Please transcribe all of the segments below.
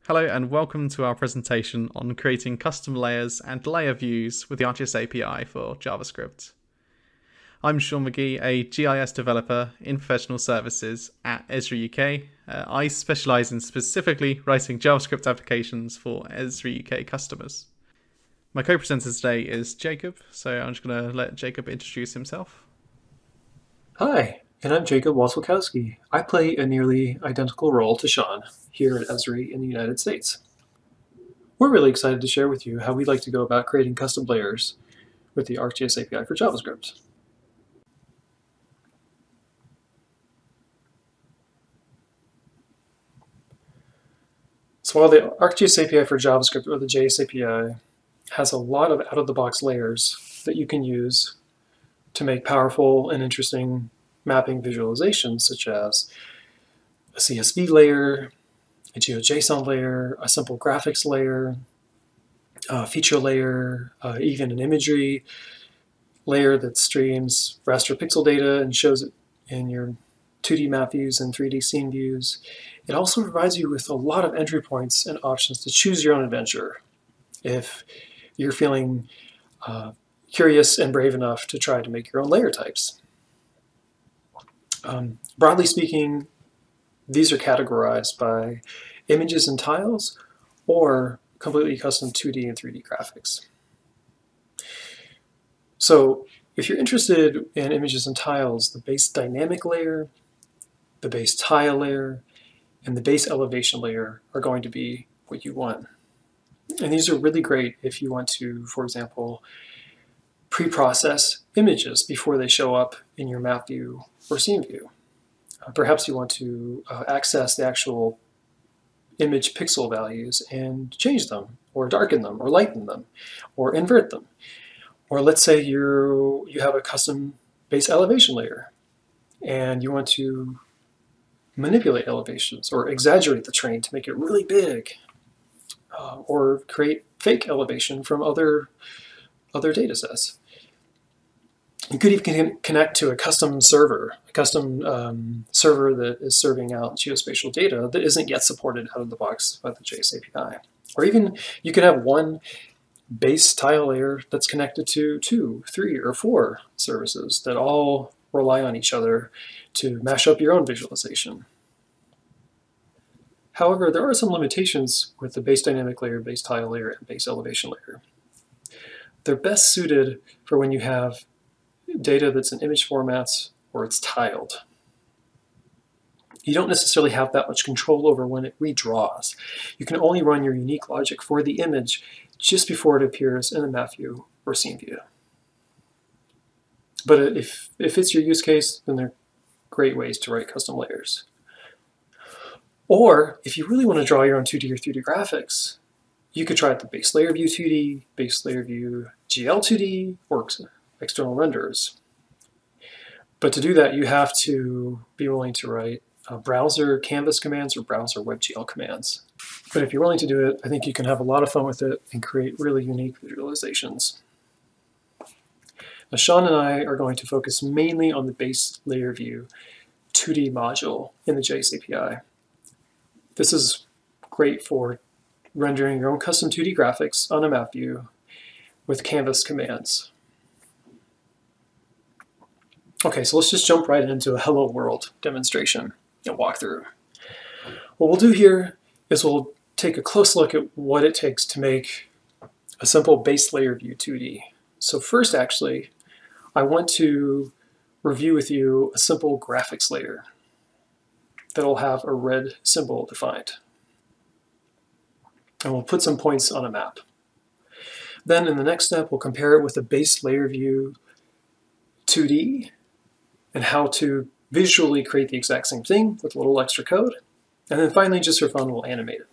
Hello and welcome to our presentation on creating custom layers and layer views with the ArcGIS API for JavaScript. I'm Sean McGee, a GIS developer in professional services at Esri UK. I specialise in specifically writing JavaScript applications for Esri UK customers. My co-presenter today is Jacob, so I'm just going to let Jacob introduce himself. Hi, and I'm Jacob Wasilkowski. I play a nearly identical role to Sean here at Esri in the United States. We're really excited to share with you how we like to go about creating custom layers with the ArcGIS API for JavaScript. So while the ArcGIS API for JavaScript, or the JS API, has a lot of out-of-the-box layers that you can use to make powerful and interesting mapping visualizations, such as a CSV layer, a GeoJSON layer, a simple graphics layer, a feature layer, even an imagery layer that streams raster pixel data and shows it in your 2D map views and 3D scene views. It also provides you with a lot of entry points and options to choose your own adventure if you're feeling curious and brave enough to try to make your own layer types. Broadly speaking, these are categorized by images and tiles or completely custom 2D and 3D graphics. So if you're interested in images and tiles, the base dynamic layer, the base tile layer, and the base elevation layer are going to be what you want. And these are really great if you want to, for example, pre-process images before they show up in your map view or scene view. Perhaps you want to access the actual image pixel values and change them, or darken them, or lighten them, or invert them. Or let's say you have a custom base elevation layer and you want to manipulate elevations or exaggerate the terrain to make it really big, or create fake elevation from other data sets. You could even connect to a custom server that is serving out geospatial data that isn't yet supported out of the box by the JS API. Or even you could have one base tile layer that's connected to 2, 3, or 4 services that all rely on each other to mash up your own visualization. However, there are some limitations with the base dynamic layer, base tile layer, and base elevation layer. They're best suited for when you have data that's in image formats or it's tiled. You don't necessarily have that much control over when it redraws. You can only run your unique logic for the image just before it appears in the map view or scene view. But if it's your use case, then they're great ways to write custom layers. Or if you really want to draw your own 2D or 3D graphics, you could try the base layer view 2D, base layer view GL2D, or external renders. But to do that, you have to be willing to write browser canvas commands or browser WebGL commands. But if you're willing to do it, I think you can have a lot of fun with it and create really unique visualizations. Now, Sean and I are going to focus mainly on the base layer view 2D module in the JS API. This is great for rendering your own custom 2D graphics on a map view with canvas commands. Okay, so let's just jump right into a hello world demonstration and walkthrough. What we'll do here is we'll take a close look at what it takes to make a simple base layer view 2D. So first, actually, I want to review with you a simple graphics layer that'll have a red symbol defined. And we'll put some points on a map. Then in the next step, we'll compare it with a base layer view 2D and how to visually create the exact same thing with a little extra code. And then finally, just for fun, we'll animate it.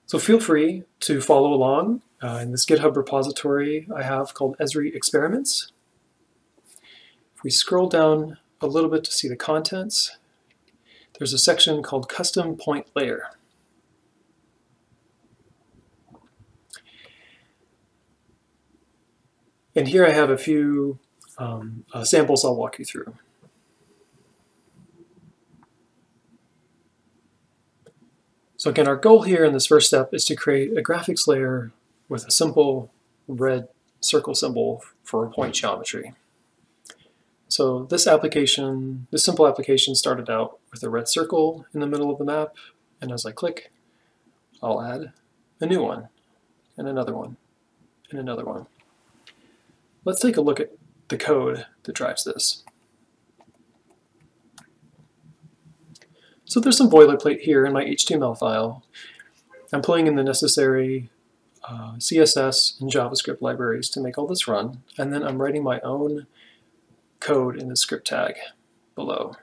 So feel free to follow along in this GitHub repository I have called Esri Experiments. If we scroll down a little bit to see the contents, there's a section called Custom Point Layer. And here I have a few samples I'll walk you through. So again, our goal here in this first step is to create a graphics layer with a simple red circle symbol for a point geometry. So this simple application started out with a red circle in the middle of the map, and as I click, I'll add a new one, and another one, and another one. Let's take a look at the code that drives this. So there's some boilerplate here in my HTML file. I'm pulling in the necessary CSS and JavaScript libraries to make all this run, and then I'm writing my own code in the script tag below.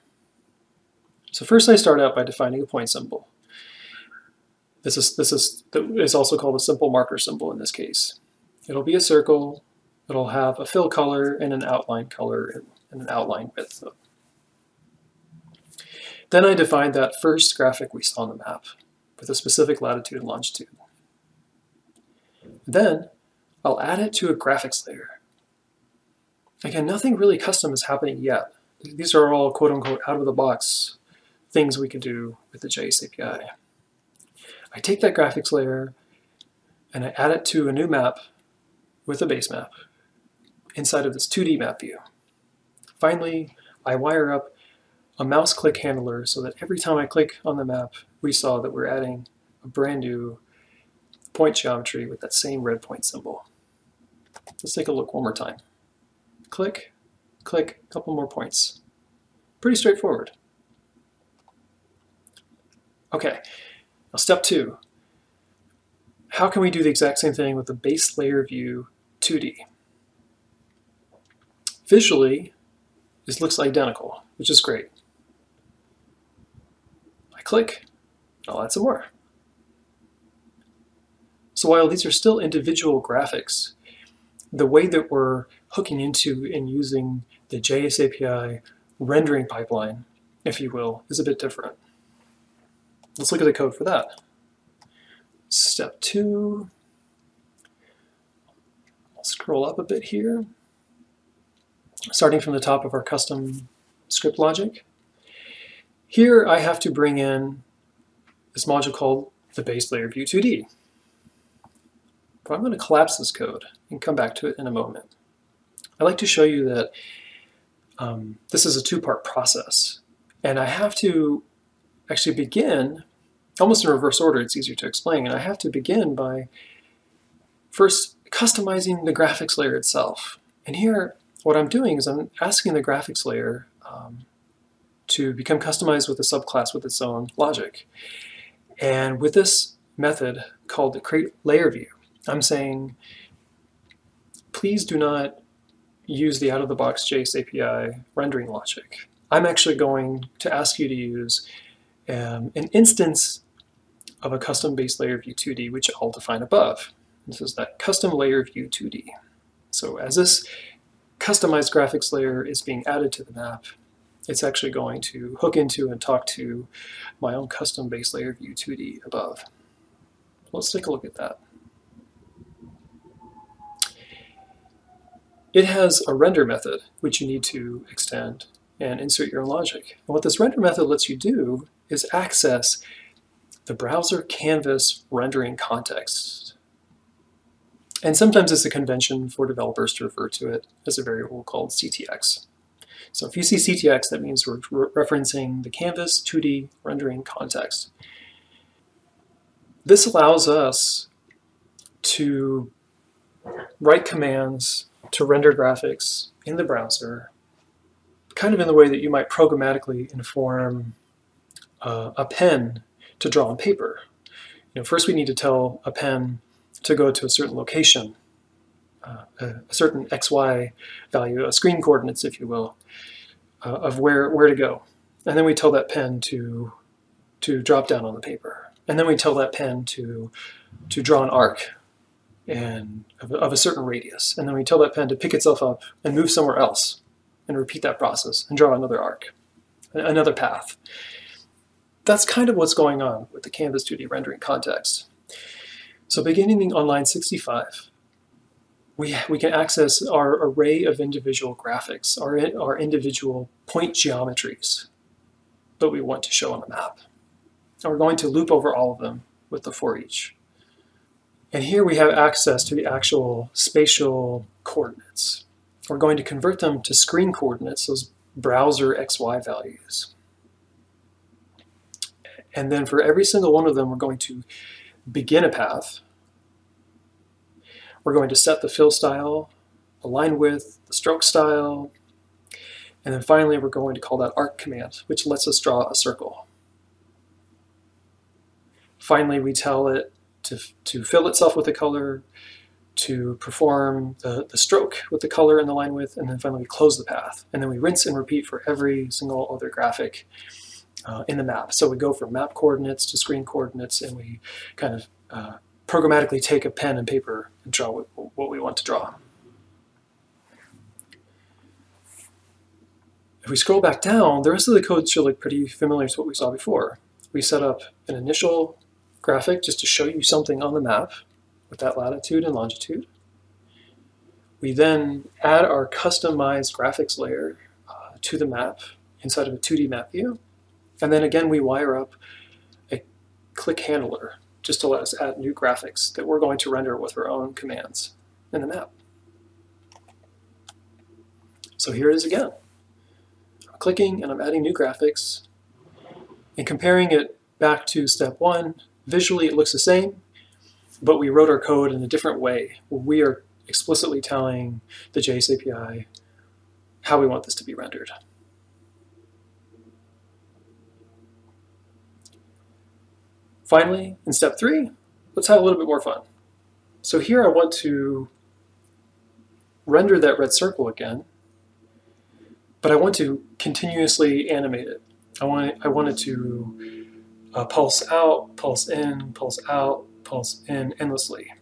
So first I start out by defining a point symbol. This is also called a simple marker symbol in this case. It'll be a circle, it'll have a fill color and an outline color and an outline width. Then I define that first graphic we saw on the map with a specific latitude and longitude. Then I'll add it to a graphics layer. Again, nothing really custom is happening yet. These are all quote-unquote out-of-the-box things we can do with the JS API. I take that graphics layer and I add it to a new map with a base map inside of this 2D map view. Finally, I wire up a mouse click handler so that every time I click on the map, we saw that we're adding a brand new point geometry with that same red point symbol. Let's take a look one more time. Click, click, a couple more points. Pretty straightforward. Okay, now step 2. How can we do the exact same thing with the base layer view 2D? Visually, this looks identical, which is great. I click, I'll add some more. So while these are still individual graphics, the way that we're hooking into and using the JS API rendering pipeline, if you will, is a bit different. Let's look at the code for that. Step 2, I'll scroll up a bit here. Starting from the top of our custom script logic. Here I have to bring in this module called the base layer view 2D. But I'm going to collapse this code and come back to it in a moment. I'd like to show you that this is a two-part process, and I have to actually begin almost in reverse order. It's easier to explain, and I have to begin by first customizing the graphics layer itself. And here what I'm doing is I'm asking the graphics layer to become customized with a subclass with its own logic. And with this method called the create layer view, I'm saying, please do not use the out-of-the-box JS API rendering logic. I'm actually going to ask you to use an instance of a custom base layer view 2D, which I'll define above. This is that custom layer view 2D. So as this customized graphics layer is being added to the map, it's actually going to hook into and talk to my own custom base layer view 2D above. Let's take a look at that. It has a render method, which you need to extend and insert your own logic. And what this render method lets you do is access the browser canvas rendering context. And sometimes it's a convention for developers to refer to it as a variable called CTX. So if you see CTX, that means we're referencing the canvas 2D rendering context. This allows us to write commands to render graphics in the browser, kind of in the way that you might programmatically inform a pen to draw on paper. First we need to tell a pen to go to a certain location, a certain XY value, screen coordinates, if you will, of where to go. And then we tell that pen to drop down on the paper. And then we tell that pen to draw an arc of a certain radius. And then we tell that pen to pick itself up and move somewhere else and repeat that process and draw another arc, another path. That's kind of what's going on with the Canvas 2D rendering context. So beginning on line 65, we can access our array of individual graphics, our individual point geometries that we want to show on the map. And we're going to loop over all of them with the for each. And here we have access to the actual spatial coordinates. We're going to convert them to screen coordinates, those browser XY values. And then for every single one of them, we're going to begin a path. We're going to set the fill style, the line width, the stroke style, and then finally we're going to call that arc command, which lets us draw a circle. Finally, we tell it to fill itself with a color, to perform the stroke with the color and the line width, and then finally we close the path. And then we rinse and repeat for every single other graphic in the map. So we go from map coordinates to screen coordinates, and we kind of programmatically take a pen and paper and draw what we want to draw. If we scroll back down, the rest of the code should look pretty familiar to what we saw before. We set up an initial graphic just to show you something on the map with that latitude and longitude. We then add our customized graphics layer to the map inside of a 2D map view. And then again, we wire up a click handler just to let us add new graphics that we're going to render with our own commands in the map. So here it is again. I'm clicking and I'm adding new graphics and comparing it back to step one. Visually, it looks the same, but we wrote our code in a different way. We are explicitly telling the JS API how we want this to be rendered. Finally, in step three, let's have a little bit more fun. So here I want to render that red circle again, but I want to continuously animate it. I want it to pulse out, pulse in, pulse out, pulse in endlessly.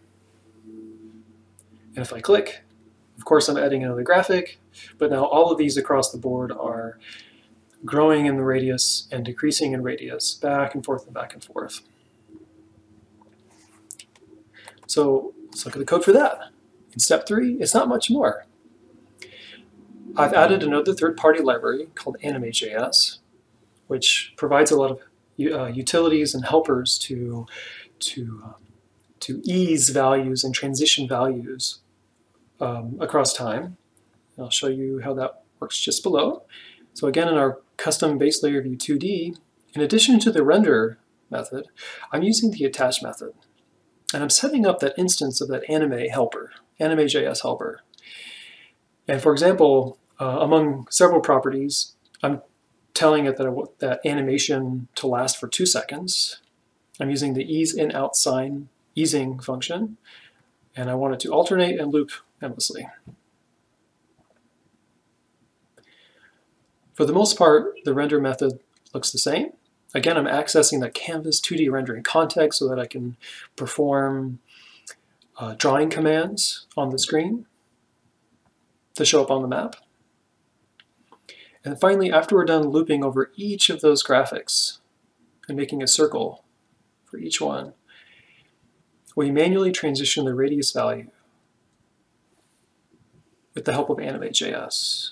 And if I click, of course I'm adding another graphic, but now all of these across the board are growing in the radius and decreasing in radius, back and forth and back and forth. So let's look at the code for that. In step three, it's not much more. I've added another third-party library called Anime.js, which provides a lot of utilities and helpers to ease values and transition values across time. I'll show you how that works just below. So again, in our custom base layer view 2D, in addition to the render method, I'm using the attach method. And I'm setting up that instance of that anime helper, Anime.js helper. And for example, among several properties, I'm telling it that I want that animation to last for 2 seconds. I'm using the ease in out sign easing function, and I want it to alternate and loop endlessly. For the most part, the render method looks the same. Again, I'm accessing that canvas 2D rendering context so that I can perform drawing commands on the screen to show up on the map. And finally, after we're done looping over each of those graphics and making a circle for each one, we manually transition the radius value with the help of Anime.js.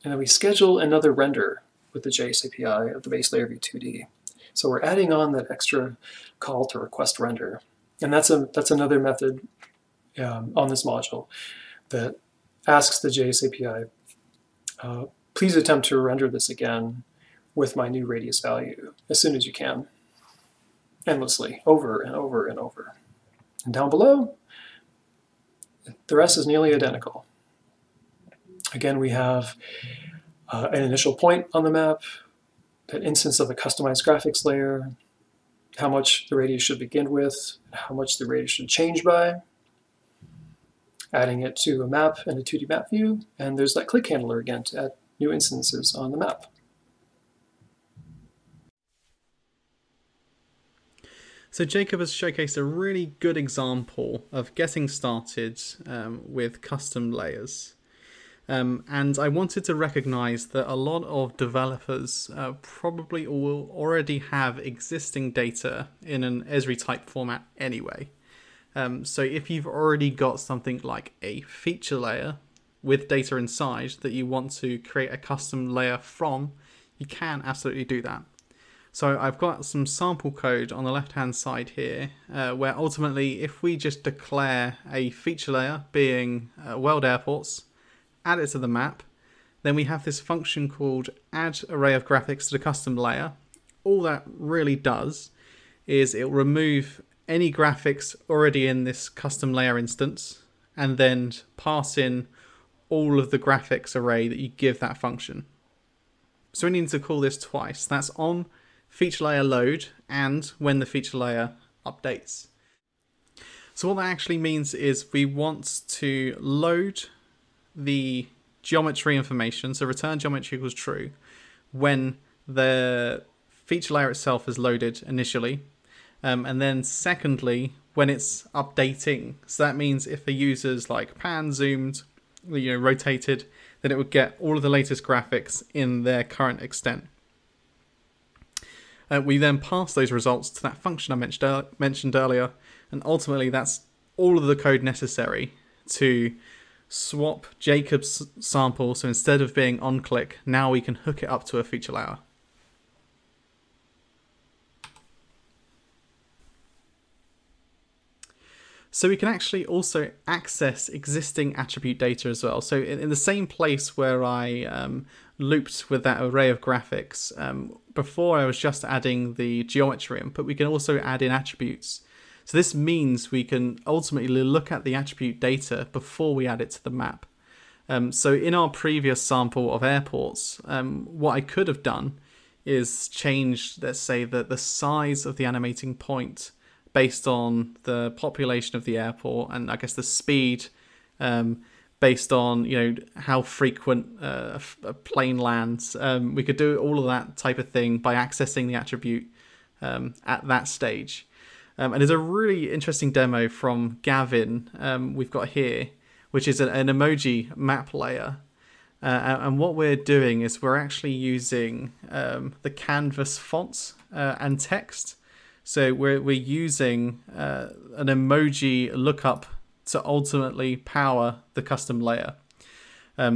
And then we schedule another render with the JS API of the base layer view 2D. So we're adding on that extra call to request render. And that's another method on this module that asks the JS API, please attempt to render this again with my new radius value as soon as you can, endlessly, over and over and over. And down below, the rest is nearly identical. Again, we have an initial point on the map, that instance of a customized graphics layer, how much the radius should begin with, how much the radius should change by, adding it to a map and a 2D map view, and there's that click handler again to add new instances on the map. So Jacob has showcased a really good example of getting started with custom layers. And I wanted to recognize that a lot of developers probably will already have existing data in an Esri type format anyway. So if you've already got something like a feature layer with data inside that you want to create a custom layer from, you can absolutely do that. So I've got some sample code on the left-hand side here, where ultimately if we just declare a feature layer being world airports, add it to the map, then we have this function called add array of graphics to the custom layer. All that really does is it will remove any graphics already in this custom layer instance and then pass in all of the graphics array that you give that function. So we need to call this twice. That's on feature layer load and when the feature layer updates. So what that actually means is we want to load the geometry information, so return geometry equals true, when the feature layer itself is loaded initially, and then secondly when it's updating. So that means if the user's like pan, zoomed, rotated, then it would get all of the latest graphics in their current extent. We then pass those results to that function I mentioned earlier, and ultimately that's all of the code necessary to swap Jacob's sample. So instead of being on click, now we can hook it up to a feature layer. So we can actually also access existing attribute data as well. So in the same place where I looped with that array of graphics, before I was just adding the geometry in, but we can also add in attributes. So this means we can ultimately look at the attribute data before we add it to the map. So in our previous sample of airports, what I could have done is change, let's say, the size of the animating point based on the population of the airport, and I guess the speed based on how frequent a plane lands. We could do all of that type of thing by accessing the attribute at that stage. And there's a really interesting demo from Gavin we've got here, which is an emoji map layer. And what we're doing is we're actually using the canvas fonts and text. So we're using an emoji lookup to ultimately power the custom layer.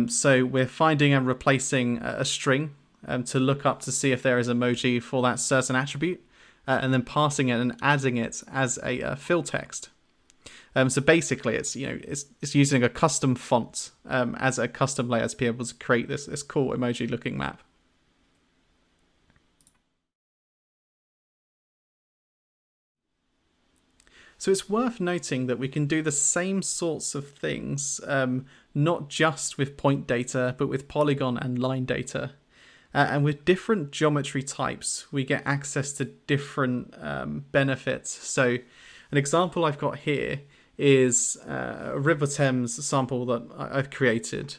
So we're finding and replacing a string to look up to see if there is emoji for that certain attribute, and then passing it and adding it as a fill text. So basically, it's using a custom font as a custom layer to be able to create this cool emoji looking map. So it's worth noting that we can do the same sorts of things, not just with point data, but with polygon and line data. And with different geometry types, we get access to different benefits. So an example I've got here is a River Thames sample that I've created,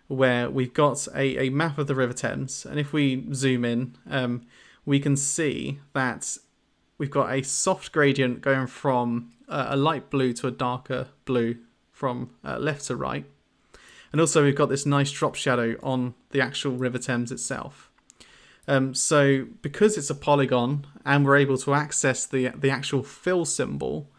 where we've got a map of the River Thames. And if we zoom in, we can see that we've got a soft gradient going from a light blue to a darker blue from left to right. And also we've got this nice drop shadow on the actual River Thames itself. So because it's a polygon and we're able to access the actual fill symbol,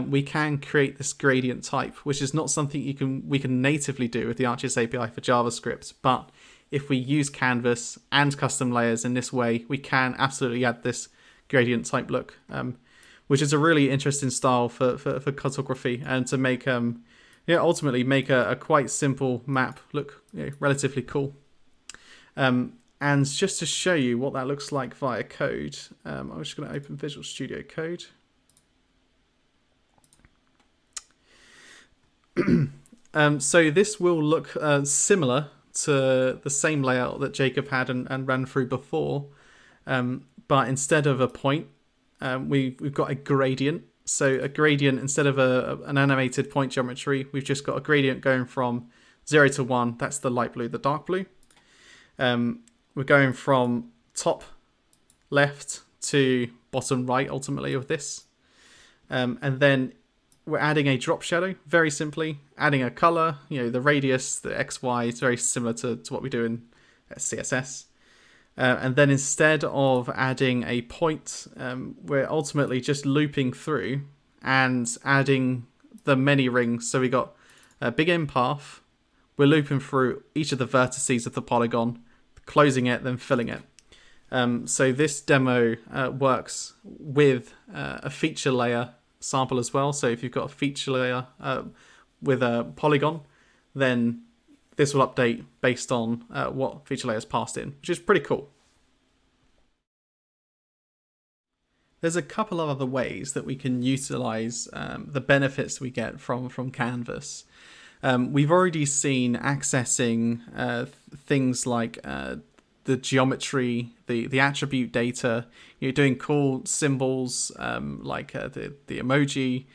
we can create this gradient type, which is not something we can natively do with the ArcGIS API for JavaScript. But if we use Canvas and custom layers in this way, we can absolutely add this gradient type look, which is a really interesting style for cartography and to make ultimately make a quite simple map look relatively cool. And just to show you what that looks like via code, I'm just going to open Visual Studio Code. So this will look similar to the same layout that Jacob had and ran through before, but instead of a point, we've got a gradient. So a gradient, instead of an animated point geometry, we've just got a gradient going from 0 to 1. That's the light blue, the dark blue. We're going from top left to bottom right, ultimately, with this. And then we're adding a drop shadow, very simply. Adding a color, the radius, the X, Y, is very similar to what we do in CSS. And then instead of adding a point, we're ultimately just looping through and adding the many rings. So we got a big end path. We're looping through each of the vertices of the polygon, closing it, then filling it. So this demo works with a feature layer sample as well. So if you've got a feature layer with a polygon, then this will update based on what feature layer is passed in, which is pretty cool. There's a couple of other ways that we can utilize the benefits we get from Canvas. We've already seen accessing things like the geometry, the attribute data, doing cool symbols like the emoji.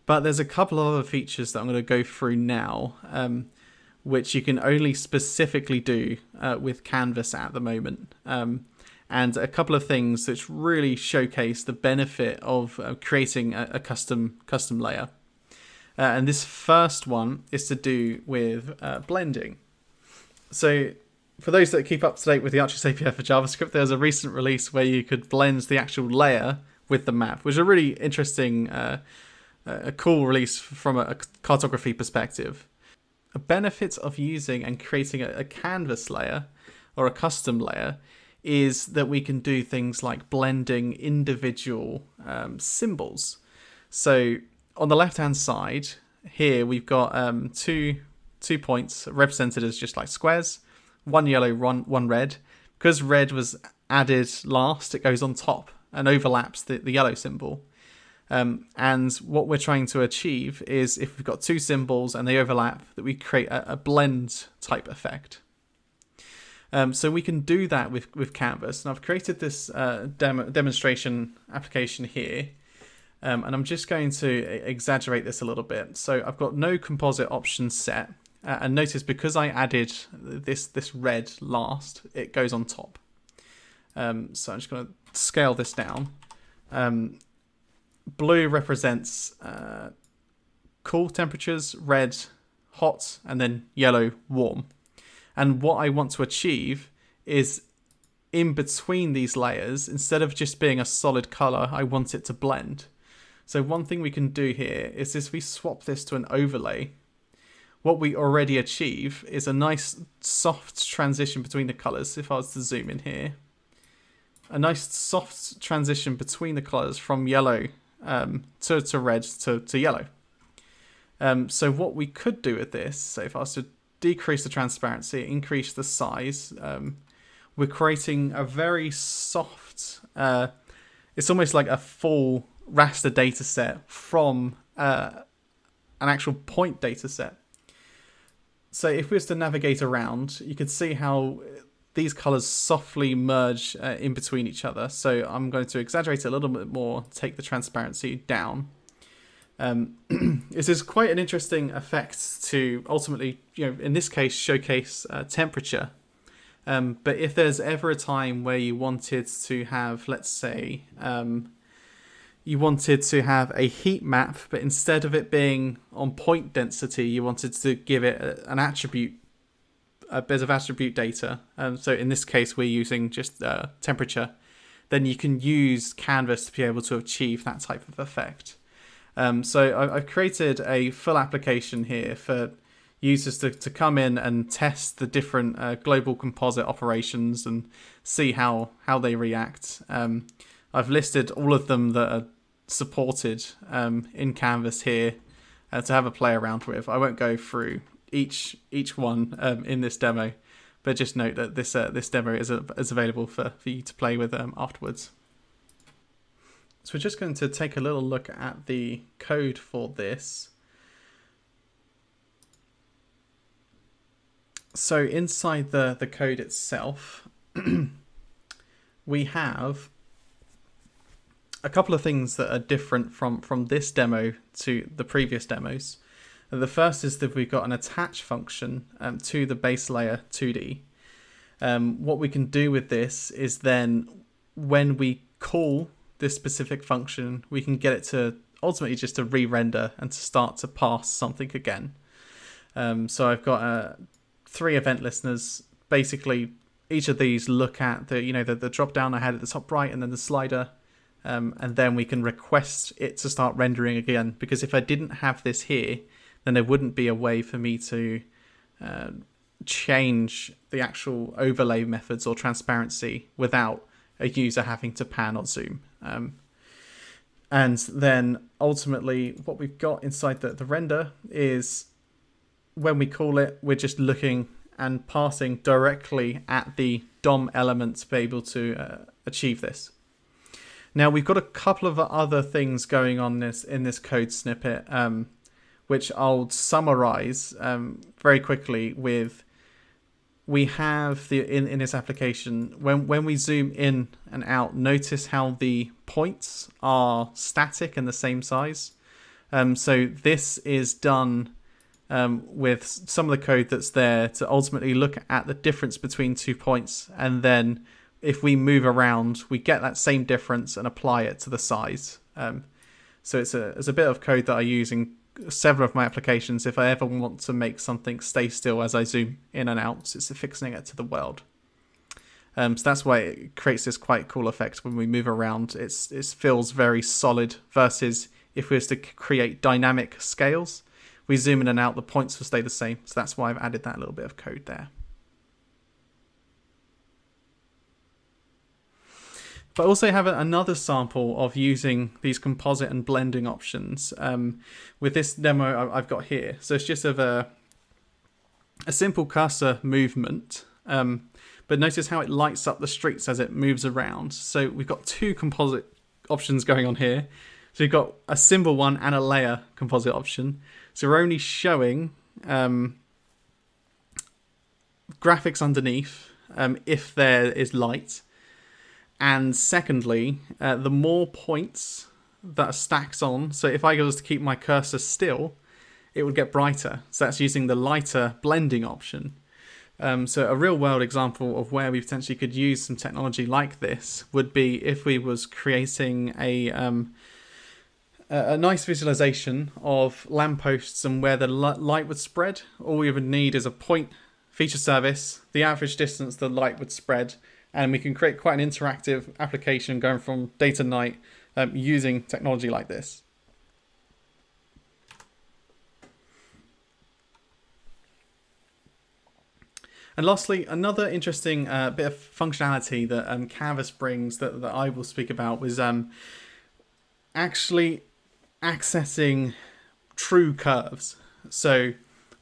But there's a couple of other features that I'm going to go through now, which you can only specifically do with Canvas at the moment. And a couple of things which really showcase the benefit of creating a custom layer. And this first one is to do with blending. So for those that keep up to date with the ArcGIS API for JavaScript, there's a recent release where you could blend the actual layer with the map, which is a really interesting, a cool release from a cartography perspective. A benefit of using and creating a canvas layer or a custom layer is that we can do things like blending individual symbols. So on the left-hand side here, we've got two points represented as just like squares, one yellow, one red. Because red was added last, it goes on top and overlaps the yellow symbol. And what we're trying to achieve is if we've got two symbols and they overlap, that we create a blend type effect. So we can do that with Canvas. And I've created this demonstration application here. And I'm just going to exaggerate this a little bit. So I've got no composite options set. And notice because I added this red last, it goes on top. So I'm just going to scale this down. Blue represents cool temperatures, red hot, and then yellow warm. And what I want to achieve is in between these layers, instead of just being a solid color, I want it to blend. So one thing we can do here is if we swap this to an overlay, what we already achieve is a nice soft transition between the colors. If I was to zoom in here, a nice soft transition between the colors from yellow to red to yellow. So what we could do with this, so if I was to decrease the transparency, increase the size, we're creating a very soft, it's almost like a full raster data set from an actual point data set. So if we was to navigate around, you could see how these colors softly merge in between each other. So I'm going to exaggerate it a little bit more, take the transparency down. This is quite an interesting effect to ultimately, in this case, showcase temperature. But if there's ever a time where you wanted to have, let's say, you wanted to have a heat map, but instead of it being on point density, you wanted to give it an attribute, a bit of attribute data. So in this case, we're using just temperature. Then you can use Canvas to be able to achieve that type of effect. So I've created a full application here for users to come in and test the different global composite operations and see how they react. I've listed all of them that are supported in Canvas here to have a play around with. I won't go through each one in this demo, but just note that this demo is available for you to play with afterwards. So we're just going to take a little look at the code for this. So inside the code itself, we have a couple of things that are different from this demo to the previous demos. And the first is that we've got an attach function to the base layer 2D. What we can do with this is then when we call this specific function, we can get it to ultimately just to re-render and to start to pass something again. So I've got 3 event listeners. Basically, each of these look at the drop down I had at the top right and then the slider, and then we can request it to start rendering again. Because if I didn't have this here, then there wouldn't be a way for me to change the actual overlay methods or transparency without a user having to pan or zoom. And then ultimately what we've got inside the render is when we call it, we're just looking and passing directly at the DOM element to be able to achieve this. Now we've got a couple of other things going on in this code snippet, which I'll summarize very quickly with. We have in this application, when we zoom in and out, notice how the points are static and the same size. So this is done with some of the code that's there to ultimately look at the difference between 2 points, and then if we move around, we get that same difference and apply it to the size. So it's a bit of code that I use in several of my applications if I ever want to make something stay still as I zoom in and out. So it's fixing it to the world. So that's why it creates this quite cool effect when we move around. It feels very solid, versus if we was to create dynamic scales, we zoom in and out, the points will stay the same. So that's why I've added that little bit of code there. But I also have another sample of using these composite and blending options with this demo I've got here. So it's just of a simple cursor movement, but notice how it lights up the streets as it moves around. So we've got two composite options going on here. So we've got a symbol one and a layer composite option. So we're only showing graphics underneath if there is light. And secondly, the more points that stacks on, so if I was to keep my cursor still, it would get brighter. So that's using the lighter blending option. So a real world example of where we potentially could use some technology like this would be if we was creating a nice visualization of lampposts and where the light would spread. All we would need is a point feature service, the average distance the light would spread, and we can create quite an interactive application going from day to night using technology like this. And lastly, another interesting bit of functionality that Canvas brings that I will speak about was actually accessing true curves. So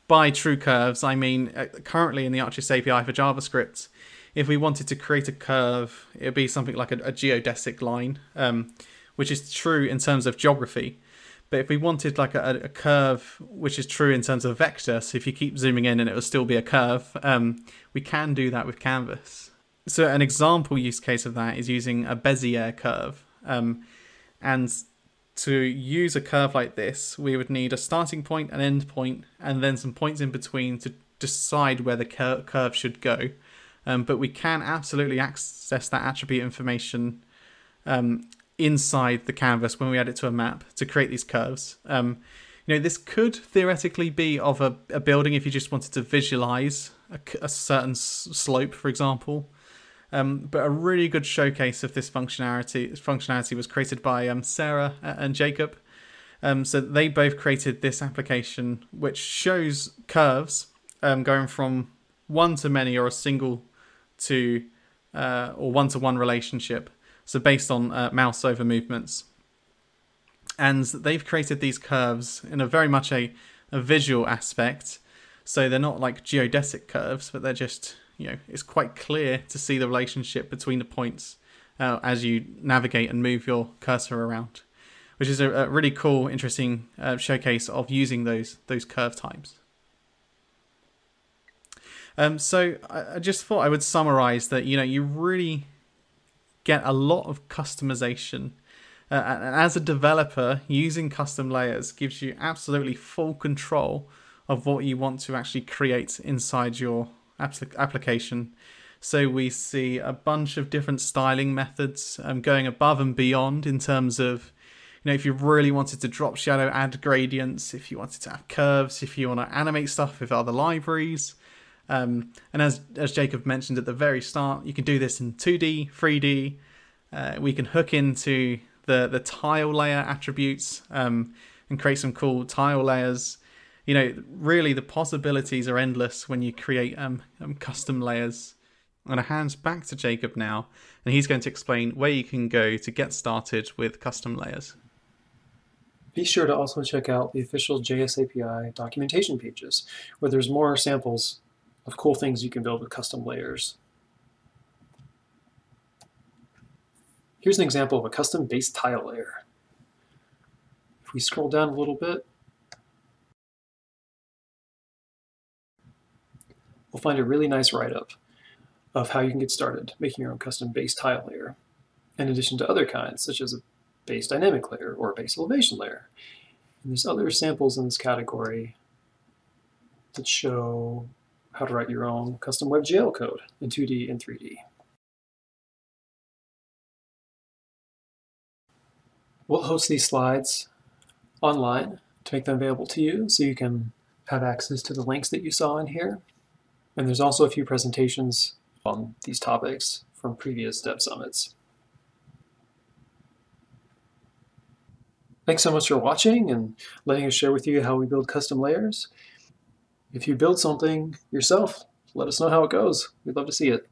by true curves, I mean currently in the ArcGIS API for JavaScript, if we wanted to create a curve, it would be something like a geodesic line, which is true in terms of geography. But if we wanted like a curve which is true in terms of vector, so if you keep zooming in and it will still be a curve, we can do that with Canvas. So an example use case of that is using a Bezier curve. And to use a curve like this, we would need a starting point, an end point, and then some points in between to decide where the curve should go. But we can absolutely access that attribute information inside the canvas when we add it to a map to create these curves. This could theoretically be of a building if you just wanted to visualize a certain slope, for example. But a really good showcase of this functionality was created by Sarah and Jacob. So they both created this application which shows curves going from one to many or a single to or one-to-one relationship. So based on mouse over movements. And they've created these curves in a very much a visual aspect. So they're not like geodesic curves, but they're just, it's quite clear to see the relationship between the points as you navigate and move your cursor around, which is a really cool, interesting showcase of using those curve types. So I just thought I would summarize that, you really get a lot of customization. And as a developer, using custom layers gives you absolutely full control of what you want to actually create inside your application. So we see a bunch of different styling methods going above and beyond in terms of, if you really wanted to drop shadow, add gradients, if you wanted to have curves, if you want to animate stuff with other libraries. And as Jacob mentioned at the very start, you can do this in 2D, 3D. We can hook into the tile layer attributes and create some cool tile layers. Really the possibilities are endless when you create custom layers. I'm going to hand back to Jacob now, and he's going to explain where you can go to get started with custom layers. Be sure to also check out the official JS API documentation pages, where there's more samples of cool things you can build with custom layers. Here's an example of a custom base tile layer. If we scroll down a little bit, we'll find a really nice write-up of how you can get started making your own custom base tile layer, in addition to other kinds, such as a base dynamic layer or a base elevation layer. And there's other samples in this category that show how to write your own custom WebGL code in 2D and 3D. We'll host these slides online to make them available to you so you can have access to the links that you saw in here. And there's also a few presentations on these topics from previous Dev Summits. Thanks so much for watching and letting us share with you how we build custom layers. If you build something yourself, let us know how it goes. We'd love to see it.